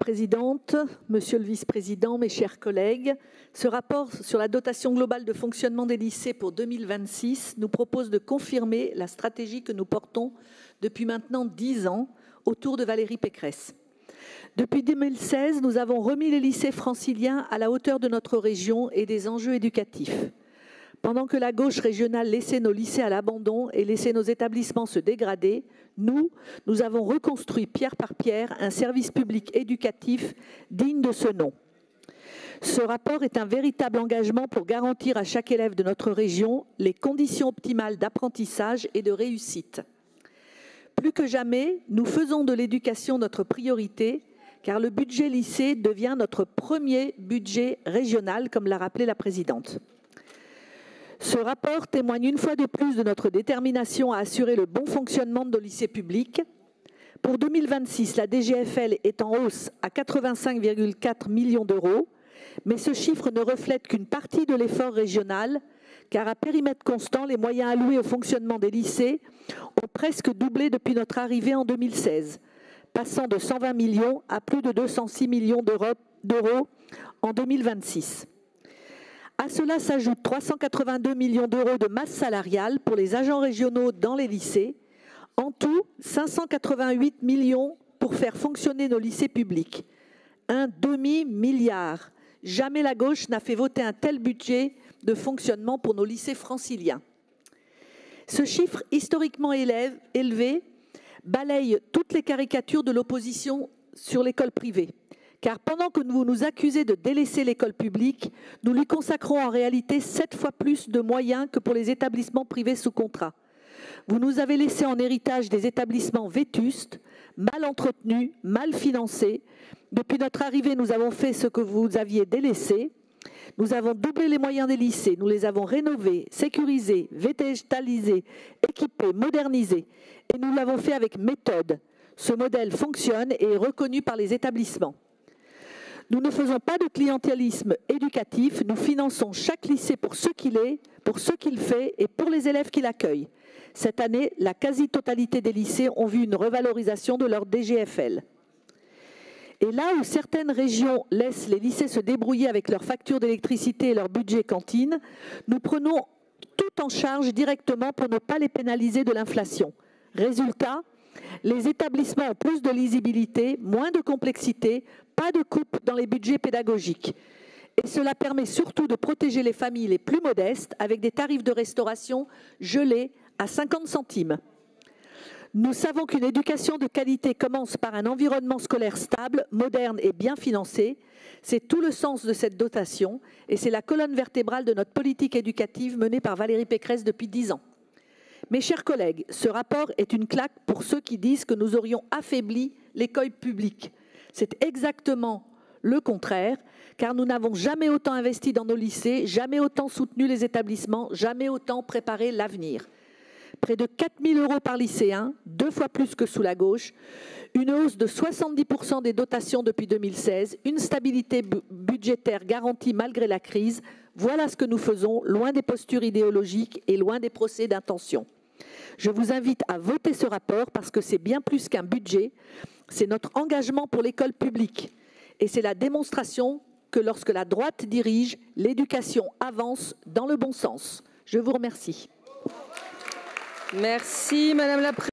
Présidente, Monsieur le Vice-président, mes chers collègues, ce rapport sur la dotation globale de fonctionnement des lycées pour 2026 nous propose de confirmer la stratégie que nous portons depuis maintenant 10 ans autour de Valérie Pécresse. Depuis 2016, nous avons remis les lycées franciliens à la hauteur de notre région et des enjeux éducatifs. Pendant que la gauche régionale laissait nos lycées à l'abandon et laissait nos établissements se dégrader, nous avons reconstruit pierre par pierre un service public éducatif digne de ce nom. Ce rapport est un véritable engagement pour garantir à chaque élève de notre région les conditions optimales d'apprentissage et de réussite. Plus que jamais, nous faisons de l'éducation notre priorité, car le budget lycée devient notre premier budget régional, comme l'a rappelé la présidente. Ce rapport témoigne une fois de plus de notre détermination à assurer le bon fonctionnement de nos lycées publics. Pour 2026, la DGFL est en hausse à 85,4 millions d'euros, mais ce chiffre ne reflète qu'une partie de l'effort régional, car à périmètre constant, les moyens alloués au fonctionnement des lycées ont presque doublé depuis notre arrivée en 2016, passant de 120 millions à plus de 206 millions d'euros en 2026. À cela s'ajoutent 382 millions d'euros de masse salariale pour les agents régionaux dans les lycées. En tout, 588 millions pour faire fonctionner nos lycées publics. Un demi-milliard. Jamais la gauche n'a fait voter un tel budget de fonctionnement pour nos lycées franciliens. Ce chiffre historiquement élevé balaye toutes les caricatures de l'opposition sur l'école privée. Car pendant que vous nous accusez de délaisser l'école publique, nous lui consacrons en réalité 7 fois plus de moyens que pour les établissements privés sous contrat. Vous nous avez laissé en héritage des établissements vétustes, mal entretenus, mal financés. Depuis notre arrivée, nous avons fait ce que vous aviez délaissé. Nous avons doublé les moyens des lycées, nous les avons rénovés, sécurisés, végétalisés, équipés, modernisés. Et nous l'avons fait avec méthode. Ce modèle fonctionne et est reconnu par les établissements. Nous ne faisons pas de clientélisme éducatif, nous finançons chaque lycée pour ce qu'il est, pour ce qu'il fait et pour les élèves qui l'accueillent. Cette année, la quasi-totalité des lycées ont vu une revalorisation de leur DGFL. Et là où certaines régions laissent les lycées se débrouiller avec leurs factures d'électricité et leur budget cantine, nous prenons tout en charge directement pour ne pas les pénaliser de l'inflation. Résultat, les établissements ont plus de lisibilité, moins de complexité, pas de coupe dans les budgets pédagogiques. Et cela permet surtout de protéger les familles les plus modestes avec des tarifs de restauration gelés à 50 centimes. Nous savons qu'une éducation de qualité commence par un environnement scolaire stable, moderne et bien financé. C'est tout le sens de cette dotation et c'est la colonne vertébrale de notre politique éducative menée par Valérie Pécresse depuis 10 ans. Mes chers collègues, ce rapport est une claque pour ceux qui disent que nous aurions affaibli l'école publique. C'est exactement le contraire, car nous n'avons jamais autant investi dans nos lycées, jamais autant soutenu les établissements, jamais autant préparé l'avenir. Près de 4 000 € par lycéen, 2 fois plus que sous la gauche, une hausse de 70% des dotations depuis 2016, une stabilité budgétaire garantie malgré la crise. Voilà ce que nous faisons, loin des postures idéologiques et loin des procès d'intention. Je vous invite à voter ce rapport parce que c'est bien plus qu'un budget, c'est notre engagement pour l'école publique. Et c'est la démonstration que lorsque la droite dirige, l'éducation avance dans le bon sens. Je vous remercie. Merci Madame la Présidente.